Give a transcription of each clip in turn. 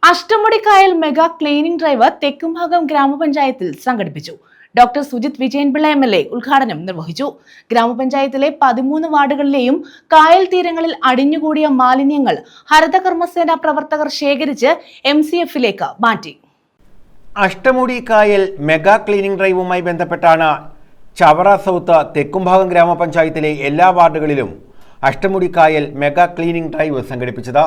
അഷ്ടമുടിക്കായൽ mega cleaning drive Thekkumbhagam ഗ്രാമപഞ്ചായത്തിൽ സംഘടിപ്പിച്ചു. Doctor Sujith Vijayan Pillai MLA ഉദ്ഘാടനം നിർവഹിച്ചു. ഗ്രാമപഞ്ചായത്തിലെ 13 വാർഡുകളിലെയും കായൽ തീരങ്ങളിൽ അടിഞ്ഞുകൂടിയ മാലിന്യങ്ങൾ ഹരിതകർമ്മസേന പ്രവർത്തകർ ശേഖരിച്ച് MCF-ലേക്ക് മാറ്റി. അഷ്ടമുടി കായൽ മെഗാ ക്ലീനിംഗ് ഡ്രൈവുമായി ബന്ധപ്പെട്ടാണ് ചവറ സൗത്ത് തെക്കുംഭാഗം ഗ്രാമപഞ്ചായത്തിലെ എല്ലാ വാർഡുകളിലും അഷ്ടമുടി കായൽ മെഗാ ക്ലീനിംഗ് ഡ്രൈവ് സംഘടിപ്പിച്ചത്.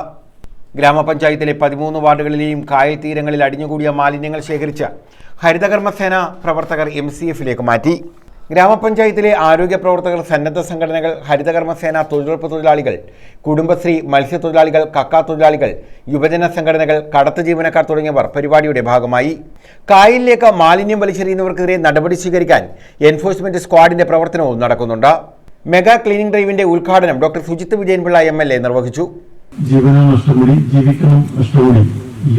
ഗ്രാമപഞ്ചായത്തിലെ 13 വാർഡുകളിലെയും കായൽ തീരങ്ങളിൽ അടിഞ്ഞുകൂടിയ മാലിന്യങ്ങൾ ശേഖരിച്ച് ഹരിതകർമ്മസേന പ്രവർത്തകർ MCF-ലേക്ക് മാറ്റി. ഗ്രാമപഞ്ചായത്തിലെ ആരോഗ്യ പ്രവർത്തകർ, സന്നദ്ധ സംഘടനകൾ, ഹരിതകർമ്മസേന, തൊഴിലുറപ്പ് തൊഴിലാളികൾ, കുടുംബശ്രീ, മത്സ്യത്തൊഴിലാളികൾ, കക്കാ തൊഴിലാളികൾ, യുവജന സംഘടനകൾ, കടത്ത് ജീവനക്കാർ തുടങ്ങിയവർ പരിപാടിയുടെ ഭാഗമായി. കായലിലേക്ക് മാലിന്യം വലിച്ചെറിയുന്നവർക്കെതിരെ നടപടി സ്വീകരിക്കാൻ എൻഫോഴ്സ്മെന്റ് സ്ക്വാഡിന്റെ പ്രവർത്തനവും നടക്കുന്നുണ്ട്. മെഗാ ക്ലീനിംഗ് ഡ്രൈവിന്റെ ഉദ്ഘാടനം ഡോക്ടർ സുജിത് വിജയൻപിള്ള MLA നിർവഹിച്ചു. ജീവനം അഷ്ടമുടി, ജീവിക്കണം അഷ്ടമുടി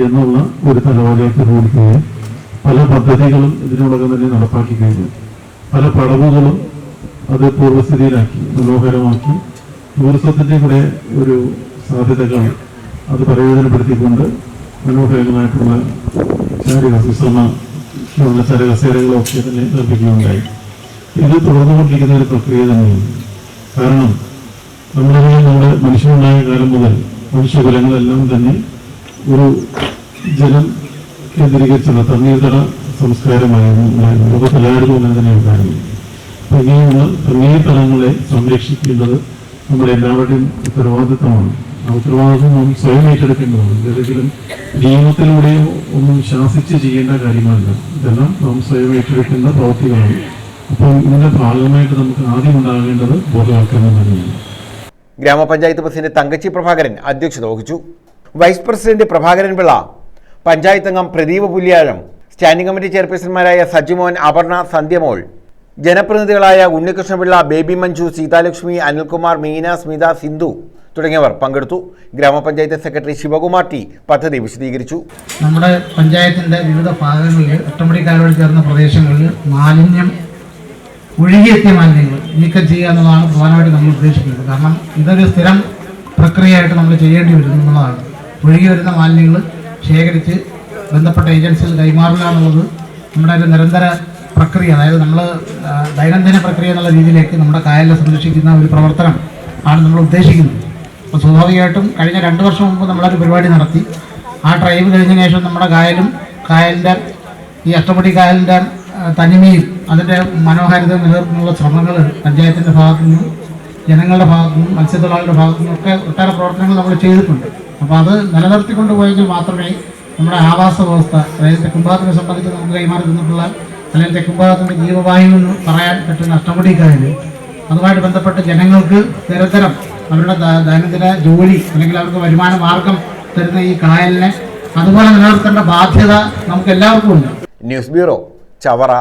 എന്നുള്ള ഒരു തലവരയ്ക്ക് കൊടുക്കുകയും പല പദ്ധതികളും ഇതിനോടകം തന്നെ നടപ്പാക്കി കഴിഞ്ഞു. പല പടവുകളും അത് പൂർവ്വസ്ഥിതിയിലാക്കി മനോഹരമാക്കി ടൂറിസത്തിന്റെ കൂടെ ഒരു സാധ്യതകൾ അത് പ്രയോജനപ്പെടുത്തിക്കൊണ്ട് മനോഹരമായിട്ടുള്ള ചരകസേരകളൊക്കെ തന്നെ നിർമ്മിക്കുകയുണ്ടായി. ഇത് തുടർന്നുകൊണ്ടിരിക്കുന്ന ഒരു പ്രക്രിയ തന്നെയാണ്. കാരണം നമ്മുടെ മനുഷ്യനുണ്ടായ കാലം മുതൽ മനുഷ്യകുലങ്ങളെല്ലാം തന്നെ ഒരു ജലം കേന്ദ്രീകരിച്ചുള്ള തണ്ണീർത്തട സംസ്കാരമായിരുന്നു ഉണ്ടായിരുന്നത്. ലോകത്തെല്ലായിടത്തും അങ്ങനെ തന്നെ ഉണ്ടായിരുന്നു. അപ്പം ഇങ്ങനെയുള്ള തണ്ണീർത്തടങ്ങളെ സംരക്ഷിക്കേണ്ടത് നമ്മുടെ എല്ലാവരുടെയും ഉത്തരവാദിത്തമാണ്. ആ ഉത്തരവാദിത്വം നാം സ്വയം ഏറ്റെടുക്കേണ്ടതാണ്. ഏതെങ്കിലും നിയമത്തിലൂടെയോ ഒന്നും ശാസിച്ച് ചെയ്യേണ്ട കാര്യമല്ല. ഇതെല്ലാം നാം സ്വയം ഏറ്റെടുക്കേണ്ട പ്രവൃത്തികളാണ്. അപ്പം ഇതിന്റെ ഭാഗമായിട്ട് നമുക്ക് ആദ്യം ഉണ്ടാകേണ്ടത് ബോധവൽക്കരണം തന്നെയാണ്. ഗ്രാമപഞ്ചായത്ത് പ്രസിഡന്റ് തങ്കച്ചി പ്രഭാകരൻ അധ്യക്ഷത വഹിച്ചു. വൈസ് പ്രസിഡന്റ് പ്രഭാകരൻ പിള്ള, പഞ്ചായത്ത് അംഗം പ്രദീപ് പുല്യാഴം, സ്റ്റാൻഡിംഗ് കമ്മിറ്റി ചെയർപേഴ്സൺമാരായ സജിമോൻ, അപർണ, സന്ധ്യമോൾ, ജനപ്രതിനിധികളായ ഉണ്ണികൃഷ്ണപിള്ള, ബേബി മഞ്ജു, സീതാലക്ഷ്മി, അനിൽകുമാർ, മീന, സ്മിത, സിന്ധു തുടങ്ങിയവർ പങ്കെടുത്തു. ഗ്രാമപഞ്ചായത്ത് സെക്രട്ടറി ശിവകുമാർ T പദ്ധതി വിശദീകരിച്ചു. നമ്മുടെ പഞ്ചായത്തിന്റെ വിവിധ ഭാഗങ്ങളിൽ അഷ്ടമുടിക്കായലോട് ചേർന്ന പ്രദേശങ്ങളിൽ മാലിന്യം ഒഴുകിയെത്തിയ മാലിന്യങ്ങൾ നീക്കം ചെയ്യുക എന്നുള്ളതാണ് പ്രധാനമായിട്ട് നമ്മൾ ഉദ്ദേശിക്കുന്നത്. കാരണം ഇതൊരു സ്ഥിരം പ്രക്രിയയായിട്ട് നമ്മൾ ചെയ്യേണ്ടി വരുന്നു എന്നുള്ളതാണ്. ഒഴുകി വരുന്ന മാലിന്യങ്ങൾ ശേഖരിച്ച് ബന്ധപ്പെട്ട ഏജൻസികൾ കൈമാറുക എന്നുള്ളത് നമ്മുടെ ഒരു നിരന്തര പ്രക്രിയ, അതായത് നമ്മൾ ദൈനംദിന പ്രക്രിയ എന്നുള്ള രീതിയിലേക്ക് നമ്മുടെ കായലിനെ സംരക്ഷിക്കുന്ന ഒരു പ്രവർത്തനം ആണ് നമ്മൾ ഉദ്ദേശിക്കുന്നത്. അപ്പോൾ സ്വാഭാവികമായിട്ടും കഴിഞ്ഞ 2 വർഷം മുമ്പ് നമ്മളൊരു പരിപാടി നടത്തി. ആ ഡ്രൈവ് കഴിഞ്ഞതിന് ശേഷം നമ്മുടെ കായലിൻ്റെ ഈ അഷ്ടമുടി കായലിൻ്റെ തനിമയിൽ അതിൻ്റെ മനോഹാരിത നിലനിർത്തുന്നുള്ള ശ്രമങ്ങൾ പഞ്ചായത്തിൻ്റെ ഭാഗത്തു നിന്നും ജനങ്ങളുടെ ഭാഗത്തു നിന്നും മത്സ്യത്തൊഴിലാളികളുടെ ഭാഗത്തു നിന്നൊക്കെ ഒട്ടേറെ പ്രവർത്തനങ്ങൾ നമ്മൾ ചെയ്തിട്ടുണ്ട്. അപ്പോൾ അത് നിലനിർത്തിക്കൊണ്ട് പോയെങ്കിൽ മാത്രമേ നമ്മുടെ ആവാസ വ്യവസ്ഥ, അതായത് തെക്കുംഭാഗത്തിനെ സംബന്ധിച്ച് നമുക്ക് കൈമാറി തന്നിട്ടുള്ള അല്ലെങ്കിൽ തെക്കുംഭാഗത്തിൻ്റെ ജീവവായു എന്ന് പറയാൻ പറ്റുന്ന അഷ്ടമുടി കായൽ, അതുമായിട്ട് ബന്ധപ്പെട്ട് ജനങ്ങൾക്ക് നിരന്തരം അവരുടെ ദൈനംദിന ജോലി അല്ലെങ്കിൽ അവർക്ക് വരുമാന മാർഗം തരുന്ന ഈ കായലിനെ അതുപോലെ നിലനിർത്തേണ്ട ബാധ്യത നമുക്ക് എല്ലാവർക്കും ഉണ്ട്. News bureau, Chavara.